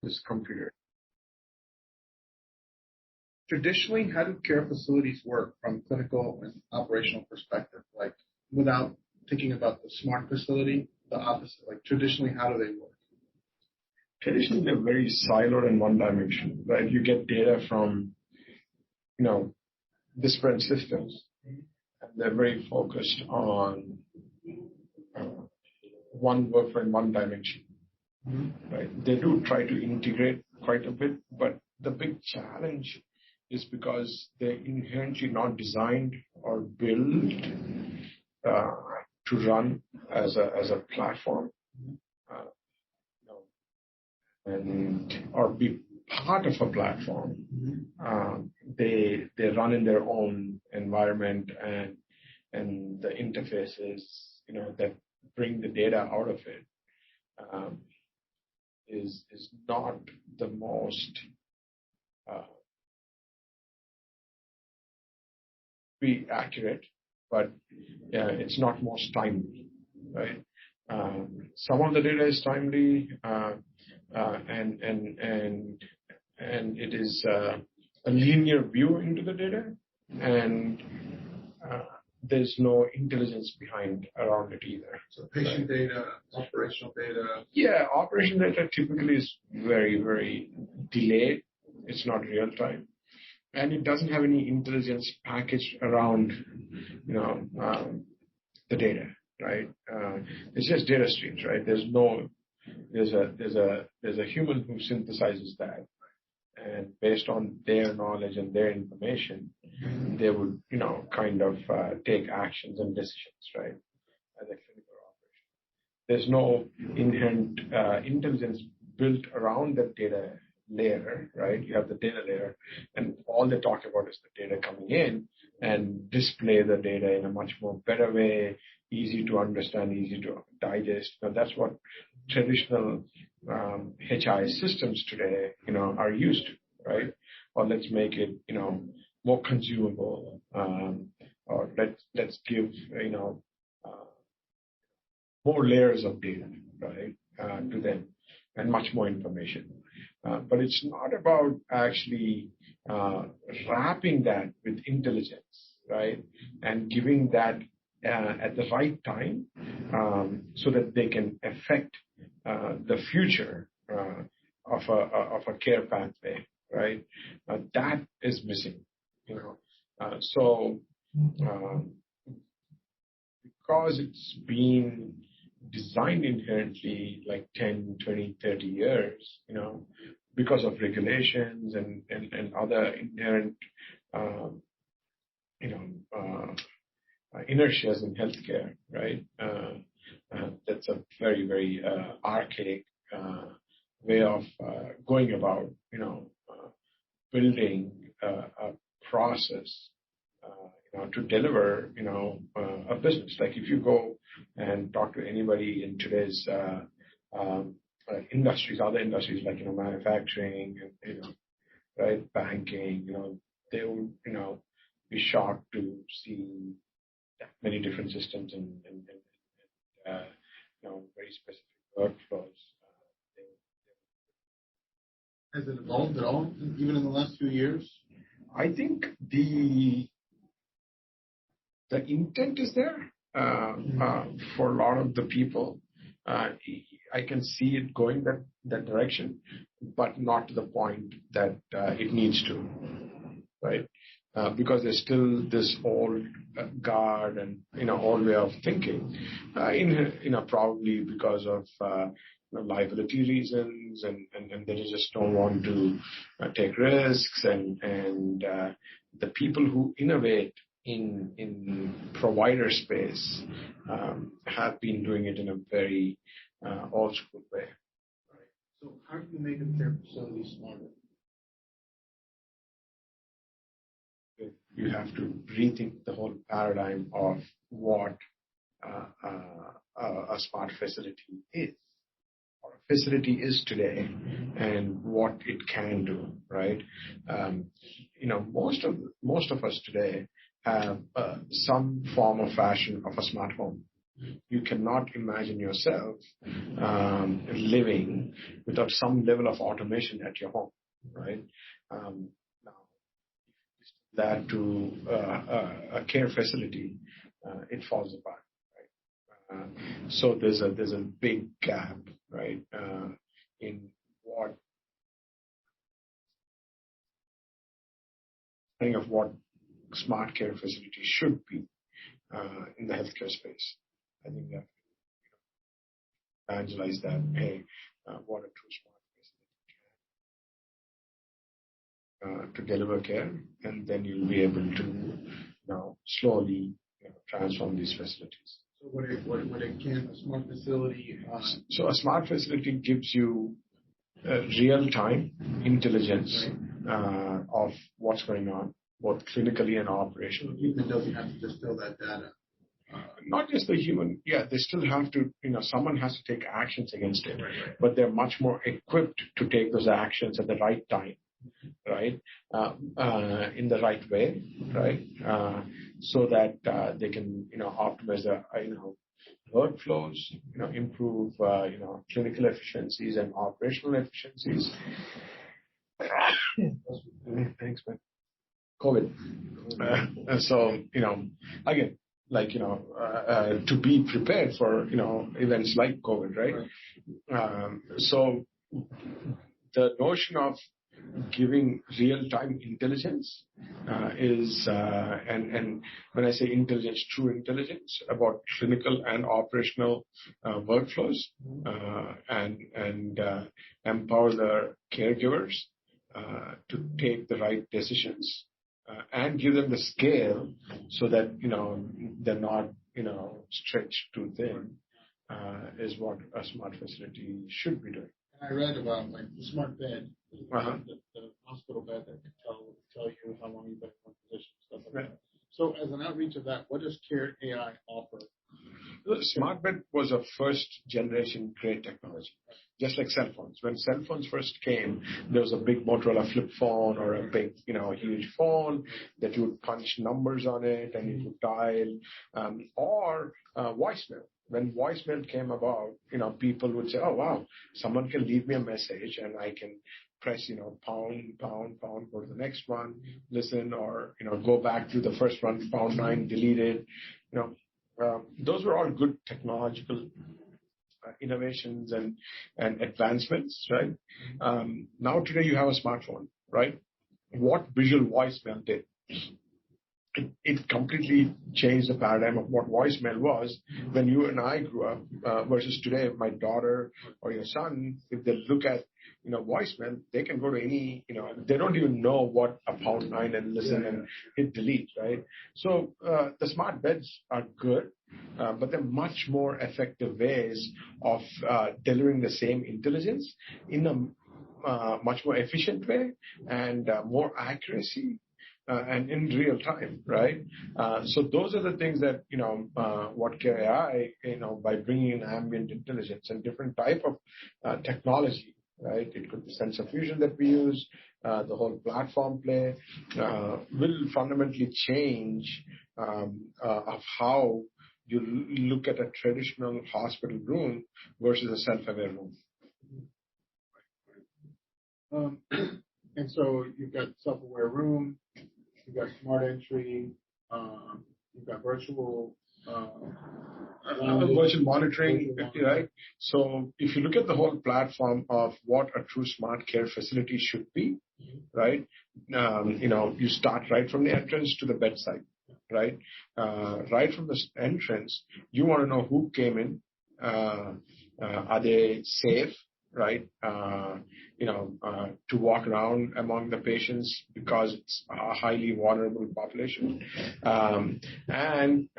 this computer. Traditionally, how do care facilities work from clinical and operational perspective? Like without thinking about the smart facility, the opposite. Like traditionally, how do they work? Traditionally, they're very siloed and one-dimensional, right? You get data from, disparate systems, and they're very focused on one workflow in one dimension, right? They do try to integrate quite a bit, but the big challenge is because they're inherently not designed or built to run as a platform, and or be part of a platform. They run in their own environment, and the interfaces that bring the data out of it is not the most be accurate, but it's not most timely, right? Some of the data is timely, and it is a linear view into the data, and there's no intelligence around it either. So patient data, operational data. Yeah, operational data typically is very, very delayed. It's not real time, and it doesn't have any intelligence packaged around, the data, right? It's just data streams, right? There's a human who synthesizes that, and based on their knowledge and their information, they would, take actions and decisions, right? As a clinical operation, there's no inherent intelligence built around that data layer, right? You have the data layer, and all they talk about is the data coming in and display the data in a much more better way, easy to understand, easy to digest. Now, that's what traditional HI systems today, are used to, right? Or let's make it, more consumable, or let's give, more layers of data, right, to them, and much more information. But it's not about actually wrapping that with intelligence, right, and giving that at the right time, so that they can affect the future of a care pathway, right? That is missing, So because it's been designed inherently like 10, 20, 30 years, because of regulations and other inherent, inertias in healthcare, right? That's a very, very archaic way of going about, building a process, to deliver, a business. Like if you go and talk to anybody in today's industries, other industries like manufacturing and right, banking, they would be shocked to see that many different systems and very specific workflows. Has it evolved at all, even in the last few years? I think the intent is there for a lot of the people. I can see it going that direction, but not to the point that it needs to, right? Because there's still this old guard and old way of thinking, probably because of liability reasons, and they just don't want to take risks, and the people who innovate in provider space have been doing it in a very old school way. Right. So how do you make a care facility smarter? You have to rethink the whole paradigm of what a smart facility is, or a facility is today, and what it can do. Right? Most of us today have some form or fashion of a smart home. You cannot imagine yourself living without some level of automation at your home, right? Now, that to a care facility, it falls apart. So there's a big gap, right, in what what smart care facilities should be in the healthcare space. I think that evangelize that, hey, what a true smart facility to deliver care, and then you'll be able to slowly transform these facilities. So what it can, a smart facility? So a smart facility gives you real-time intelligence of what's going on, both clinically and operationally. The human doesn't have to distill that data. Not just the human, they still have to, someone has to take actions against it, but they're much more equipped to take those actions at the right time, right? In the right way, right? So that they can, optimize the, workflows, improve, clinical efficiencies and operational efficiencies. Thanks, man. COVID. So, again, to be prepared for, events like COVID, right? So the notion of giving real-time intelligence is, and when I say intelligence, true intelligence about clinical and operational workflows, and empower the caregivers to take the right decisions and give them the scale so that they're not stretched too thin, is what a smart facility should be doing. I read about the smart bed, the hospital bed that can tell you how long you've been in one position, stuff like that. So as an outreach of that, what does Care AI offer? The smart bed was a first generation great technology, just like cell phones. When cell phones first came, there was a big Motorola flip phone or a big, huge phone that you would punch numbers on it and you could dial, or voicemail. When voicemail came about, people would say, oh, wow, someone can leave me a message and I can press, pound, go to the next one, listen, or, go back to the first one, pound 9, delete it. Those were all good technological innovations and advancements, right? Now today you have a smartphone, right? What visual voicemail did? It completely changed the paradigm of what voicemail was when you and I grew up versus today. My daughter or your son, if they look at voicemail, they can go to any, they don't even know what a pound 9 and listen and hit delete, right? So the smart beds are good, but they're much more effective ways of delivering the same intelligence in a much more efficient way and more accuracy. And in real time, right? So those are the things that, what Care AI, by bringing in ambient intelligence and different type of technology, right? It could be sensor fusion that we use, the whole platform play, will fundamentally change of how you look at a traditional hospital room versus a self-aware room. And so you've got self-aware room, you've got smart entry, you've got virtual virtual monitoring, right? So if you look at the whole platform of what a true smart care facility should be, right? You start right from the entrance to the bedside, right? Right from the entrance, you want to know who came in, are they safe, right? To walk around among the patients because it's a highly vulnerable population, and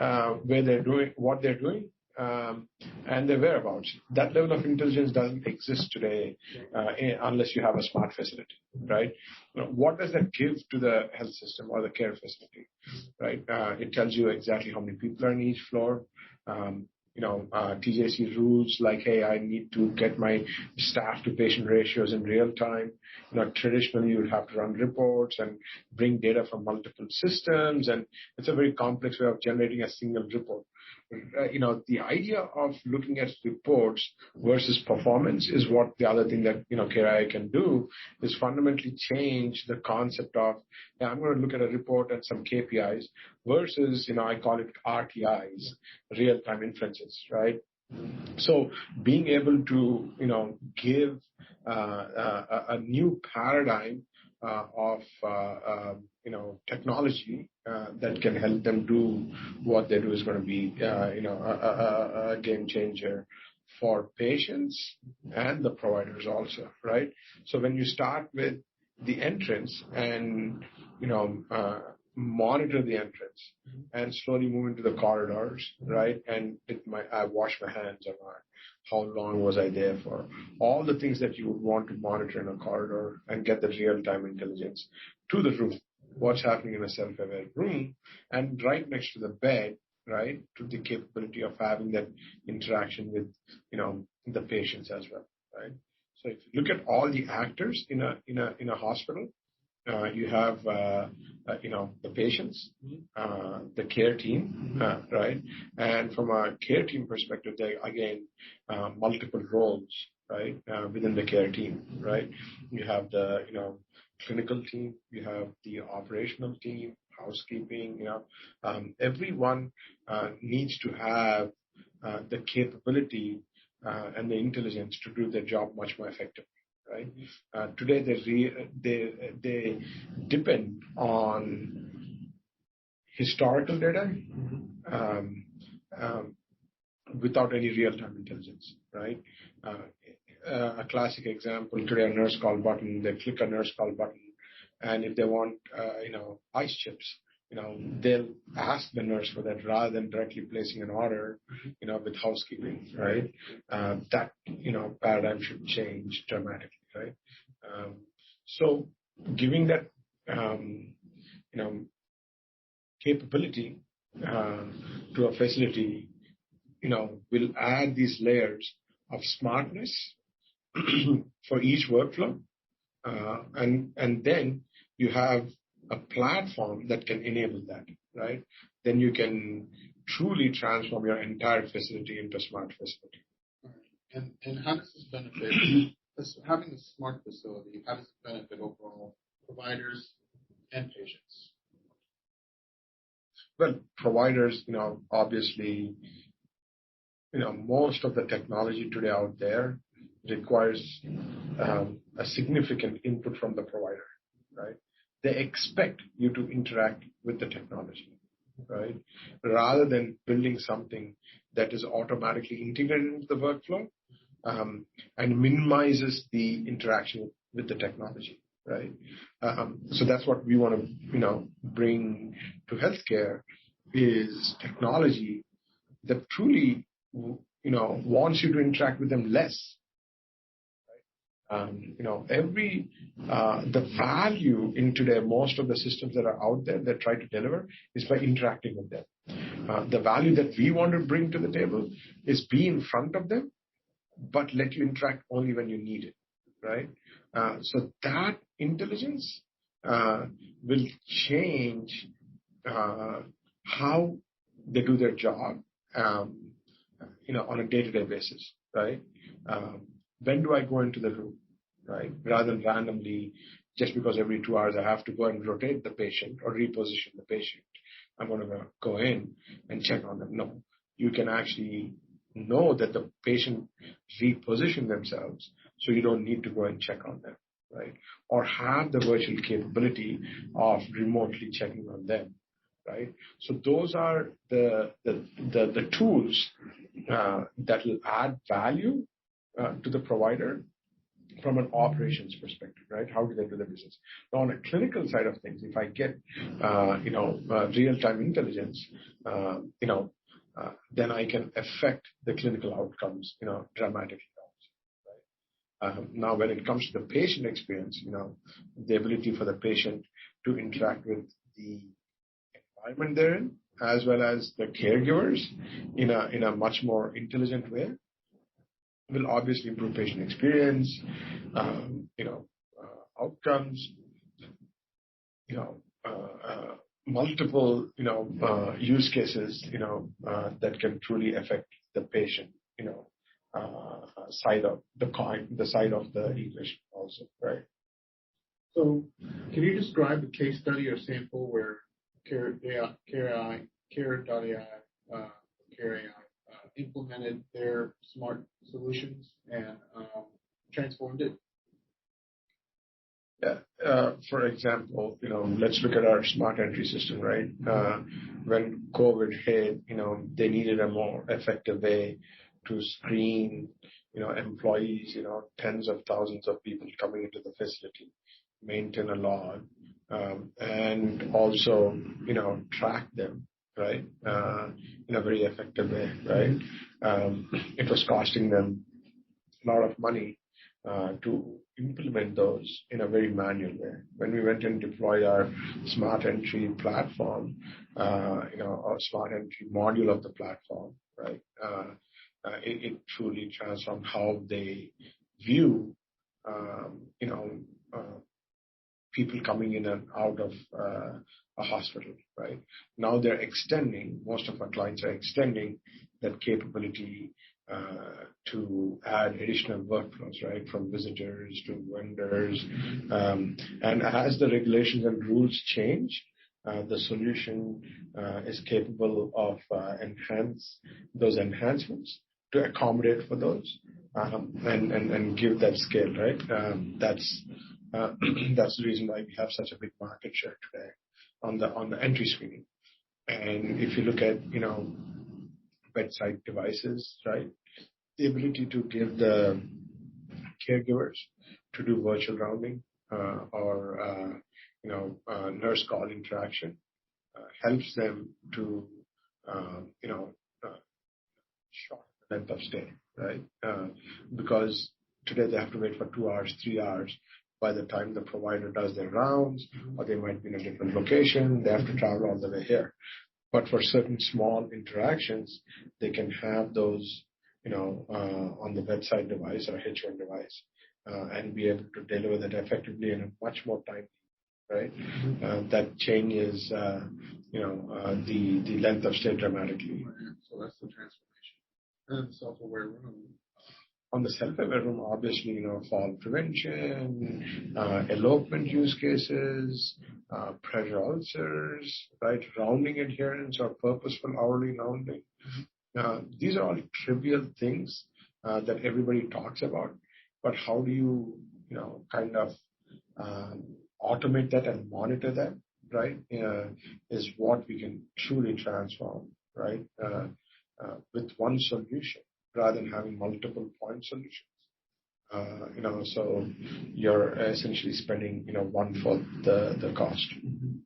where they're doing, what they're doing, and their whereabouts. That level of intelligence doesn't exist today unless you have a smart facility, right? What does that give to the health system or the care facility, right? It tells you exactly how many people are in each floor. TJC rules like, hey, I need to get my staff to patient ratios in real time. Traditionally you would have to run reports and bring data from multiple systems, and it's a very complex way of generating a single report. the idea of looking at reports versus performance is what the other thing that, KRI can do is fundamentally change the concept of, I'm going to look at a report and some KPIs versus, I call it RTIs, real-time inferences, right? So being able to, give a new paradigm of technology that can help them do what they do is going to be a game changer for patients and the providers also, right? So when you start with the entrance and monitor the entrance and slowly move into the corridors, right? And I wash my hands or not. How long was I there for? All the things that you would want to monitor in a corridor and get the real-time intelligence to the room. What's happening in a self-aware room and right next to the bed, right? To the capability of having that interaction with, the patients as well, right? So if you look at all the actors in a hospital, you have, the patients, the care team, right? And from a care team perspective, there again, multiple roles, right, within the care team, right? You have the, clinical team, you have the operational team, housekeeping, everyone needs to have the capability and the intelligence to do their job much more effectively. Right? Today, they depend on historical data without any real-time intelligence, right? A classic example, today a nurse call button, they click a nurse call button, and if they want, ice chips, they'll ask the nurse for that rather than directly placing an order, with housekeeping, right? That, paradigm should change dramatically, right? So giving that, capability to a facility, will add these layers of smartness for each workflow, and then you have a platform that can enable that, right? Then you can truly transform your entire facility into a smart facility. Right. And how does this benefit having a smart facility? How does it benefit overall providers and patients? Well, providers, obviously, most of the technology today out there requires a significant input from the provider, right? They expect you to interact with the technology, right? Rather than building something that is automatically integrated into the workflow and minimizes the interaction with the technology, right? So that's what we want to, bring to healthcare is technology that truly, wants you to interact with them less. The value in today, most of the systems that are out there that try to deliver is by interacting with them. The value that we want to bring to the table is be in front of them, but let you interact only when you need it, right? So that intelligence will change how they do their job, on a day-to-day basis, right? When do I go into the room, right? Rather than randomly, just because every 2 hours I have to go and rotate the patient or reposition the patient, I'm going to go in and check on them. No, you can actually know that the patient repositioned themselves, so you don't need to go and check on them, right? Or have the virtual capability of remotely checking on them, right? So those are the tools that will add value to the provider from an operations perspective, right? How do they do the business? Now, on a clinical side of things, if I get, real-time intelligence, then I can affect the clinical outcomes, dramatically. Right? Now, when it comes to the patient experience, the ability for the patient to interact with the environment they're in, as well as the caregivers in a much more intelligent way, will obviously improve patient experience, outcomes, multiple, use cases, that can truly affect the patient, side of the coin, the side of the equation also, right? So, can you describe the case study or sample where Care.ai implemented their smart solutions and transformed it? Yeah. For example, let's look at our smart entry system, right? When COVID hit, they needed a more effective way to screen, employees, tens of thousands of people coming into the facility, maintain a log, and also, track them, right? In a very effective way, right? It was costing them a lot of money to implement those in a very manual way. When we went and deployed our smart entry platform, our smart entry module of the platform, right? It truly transformed how they view, people coming in and out of a hospital, right? Now they're extending, most of our clients are extending that capability to add additional workflows, right? From visitors to vendors. And as the regulations and rules change, the solution is capable of those enhancements to accommodate for those and give that scale, right? That's the reason why we have such a big market share today on the entry screening. And if you look at, bedside devices, right? The ability to give the caregivers to do virtual rounding or nurse call interaction helps them to shorten the length of stay, right? Because today they have to wait for 2 hours, 3 hours by the time the provider does their rounds, or they might be in a different location. They have to travel all the way here. But for certain small interactions, they can have those, on the bedside device or H1 device, and be able to deliver that effectively in a much more time, right? That changes, the length of stay dramatically. So that's the transformation. And the self-aware room. On the self-aware room, obviously, fall prevention, elopement use cases, pressure ulcers, right? Rounding adherence or purposeful hourly rounding. These are all trivial things that everybody talks about, but how do you, kind of automate that and monitor that, right? Is what we can truly transform, right? With one solution rather than having multiple point solutions. So you're essentially spending, 1/4 the cost. Mm-hmm.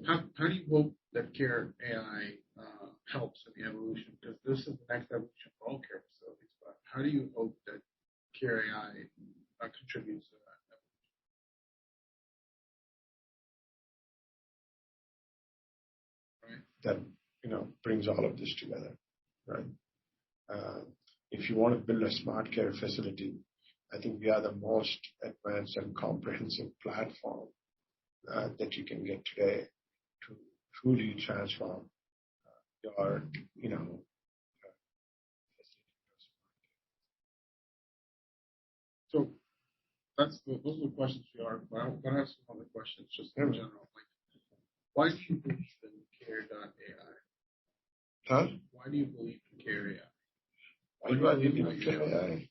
Now, how do you hope that Care.ai helps in the evolution? Because this is the next evolution for all care facilities. But how do you hope that Care.ai contributes to that evolution? Right. That brings all of this together, right? If you want to build a smart care facility, I think we are the most advanced and comprehensive platform that you can get today to truly transform your, So those are the questions we are. But I have some other questions just in general. Like, why do you believe in Care.ai? Huh? Why do you believe in Care.ai? Why do I believe in Care.ai?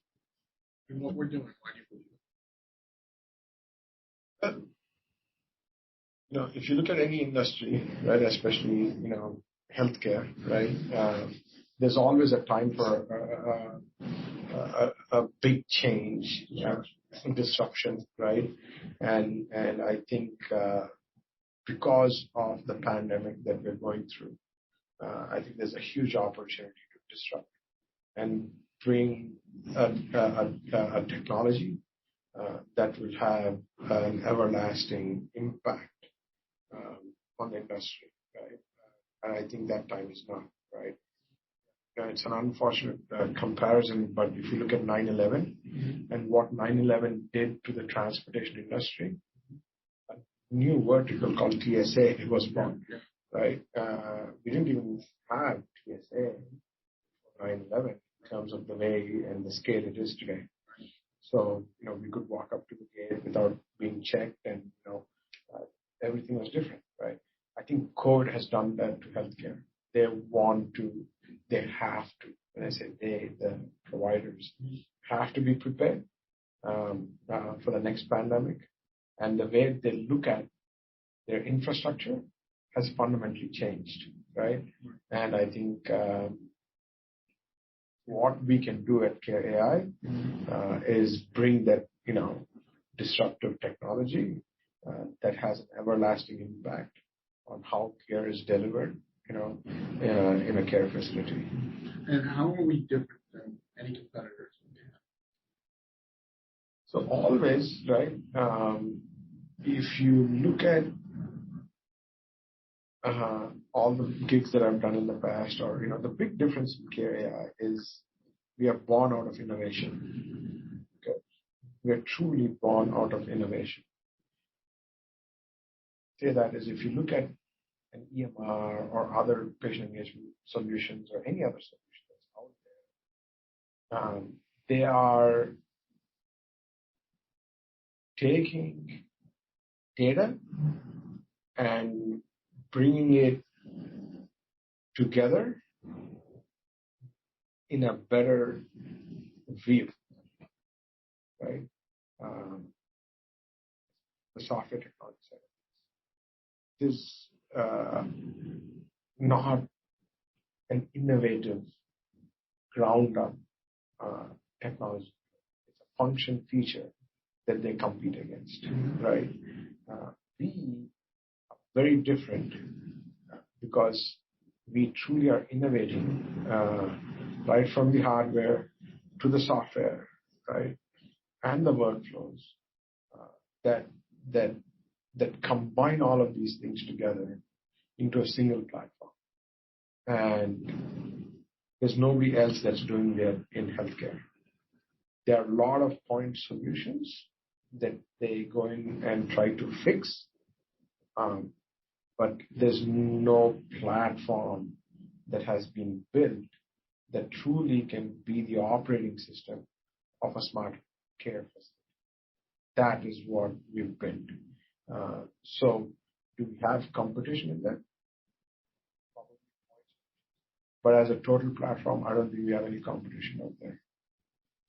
In what we're doing, why do you believe it? If you look at any industry, right, especially, healthcare, right, there's always a time for a big change, disruption, right? And I think because of the pandemic that we're going through, I think there's a huge opportunity to disrupt and bring a technology that will have an everlasting impact on the industry, right? And I think that time is now, right? It's an unfortunate comparison, but if you look at 9/11 and what 9/11 did to the transportation industry, new vertical called TSA. It was born, right? We didn't even have TSA for 9/11 in terms of the way and the scale it is today. So, we could walk up to the gate without being checked, and, everything was different, right? I think COVID has done that to healthcare. They have to, when I say they, the providers have to be prepared for the next pandemic. And the way they look at their infrastructure has fundamentally changed, right? And I think what we can do at Care AI is bring that, disruptive technology that has an everlasting impact on how care is delivered, in a care facility. And how are we different than any competitors we have? So always, right? If you look at all the gigs that I've done in the past, or the big difference in Care AI is we are born out of innovation. Okay, we are truly born out of innovation. Say that is, if you look at an EMR or other patient engagement solutions or any other solution that's out there, they are taking data and bringing it together in a better view, right? The software technology side of this is not an innovative ground-up technology. It's a function feature that they compete against, right? We are very different because we truly are innovating right from the hardware to the software, right, and the workflows that combine all of these things together into a single platform. And there's nobody else that's doing that in healthcare. There are a lot of point solutions that they go in and try to fix, but there's no platform that has been built that truly can be the operating system of a smart care facility. That is what we've built. So do we have competition in that? Probably. But as a total platform, I don't think we have any competition out there.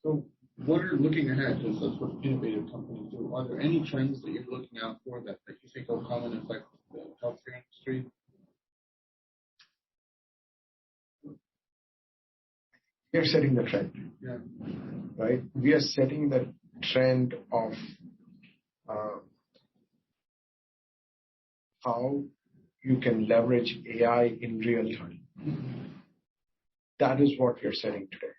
So what are looking ahead? Because that's what innovative companies do. Are there any trends that you're looking out for that you think will come and affect the healthcare industry? We are setting the trend. Yeah. Right? We are setting the trend of how you can leverage AI in real time. That is what we are setting today.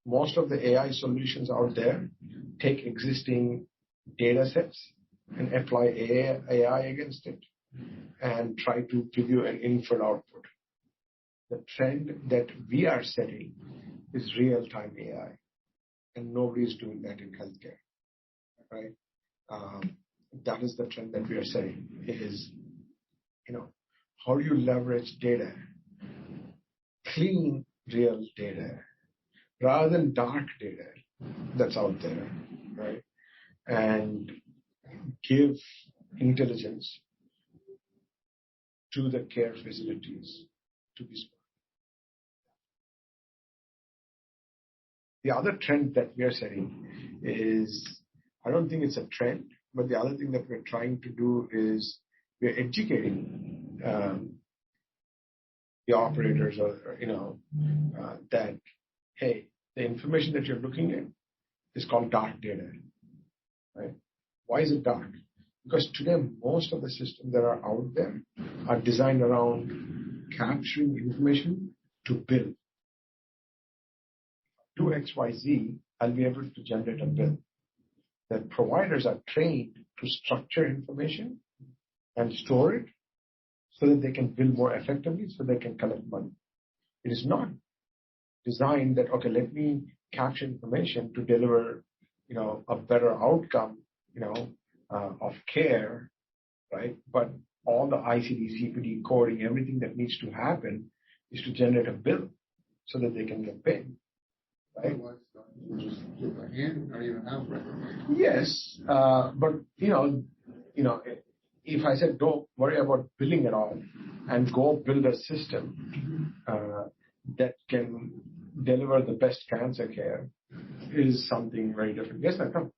Most of the AI solutions out there take existing data sets and apply AI against it and try to give you an inferred output. The trend that we are setting is real-time AI, and nobody is doing that in healthcare, right? That is the trend that we are setting is, how do you leverage data, clean, real data, rather than dark data that's out there, right? And give intelligence to the care facilities to be smart. The other trend that we are setting is, I don't think it's a trend, but the other thing that we're trying to do is we're educating the operators that, hey, the information that you're looking at is called dark data, right? Why is it dark? Because today, most of the systems that are out there are designed around capturing information to bill. Do X, Y, Z, I'll be able to generate a bill. The providers are trained to structure information and store it so that they can bill more effectively, so they can collect money. It is not designed that, okay, let me capture information to deliver, a better outcome, of care right? But all the ICD, CPD coding, everything that needs to happen is to generate a bill so that they can get paid, right? Otherwise, we'll just give a hand, not even have record. Yes, but if I said don't worry about billing at all and go build a system that can deliver the best cancer care, is something very different. Yes, I come.